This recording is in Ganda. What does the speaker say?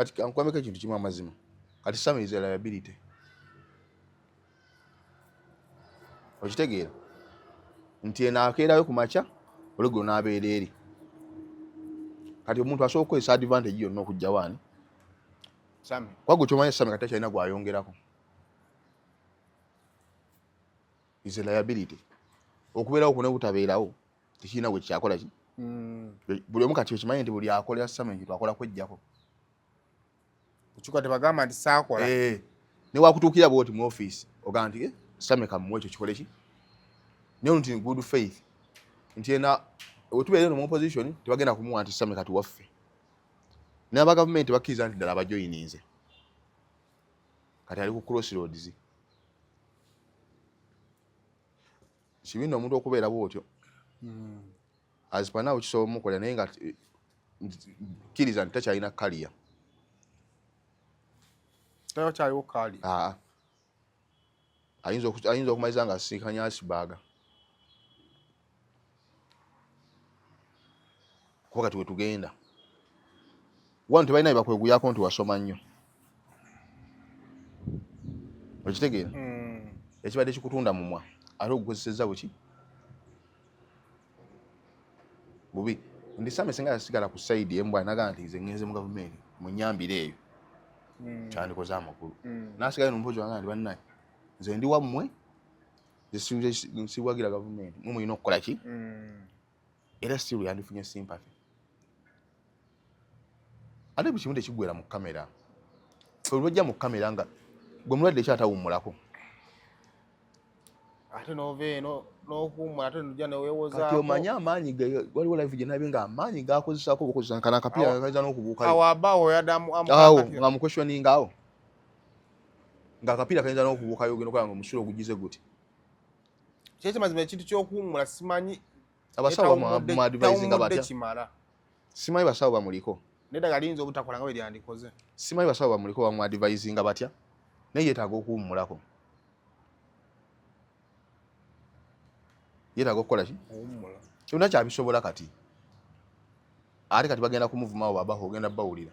kati kankwameko ekintu kimu amazima kati Sammy is a liability okitegeera nti eno akeerayo ku makya olugero n'abeera eri kati omuntu asobola okukozesa advantage yonna okujja waani kwagwe kyomanya Sammy kati akyalina gwayongerako is a liability okubeerawo ku nebutabeerawo tekirina bwe kyakola ki buli omu kati okimanyi nti buli akolera Sammy ekintu akola kwejjako kikuba tebagamba nti saakola newakutuukira bwoti mu office ogamba nti Sammy kamuwe ekyo kikole ki naye nti good faith nti ena wetubeere no mu opposition tebagenda kumuwa nti Sammy kati waffe n'aba gavumenti bakkiriza nti ddala abajoyininze kati ali ku crossroads kibinno omuntu okubeera bwotyo azipanawo kisobola omukolera naye nga kkiriza nti takyalina kaliya takyaliwo kali ayinza okumaliza nga asinkanya asibaaga kuba kati wetugenda wano tebalina byebakweguyako nti wasoma nnyo okitegeera ekibadde kikutunda mumwa ate okukozeseza buki bubi ndi Sammy singa yasigala ku sayidi embwa naga nti nze ngenze mu gavumenti munyambire eyo kyandikoze amakulu nasigala nompozi wange nti bannaye nze ndi wammwe nsiwagira gavumenti mwe mulina okukola ki era still yandifunye sympathy ate buli kimu tekigwera mu kamera olwojja mu kamera nga gwe mulwadde ekyatawummulako ate nova eno n'okuwummula ate nojja neweewozaako kati omanye amaanyi ge waliwo live gye nabye nga amaanyi gakozesako bukozesa kana akapiira kayinza n'okubuukayo awo abaawo awo nga mukwestioninga awo ng'akapiira kayinza n'okubuukayo ogenda okola nga omusulo ogugize guti kyekimazima ekintu ky'okuwummula simanyi abasawo bamuadvisinga batya kimala simanyi basawo bamuliko neddagala liyinza obutakola nga bwe lyandikoze simanyi basawo bamuliko bamuadvisinga batya naye yeetaaga okuwummulako yeetaaga okukola ki kyonna kyabisobola kati ate kati bagenda kumuvuma abo babaho ogenda bawulira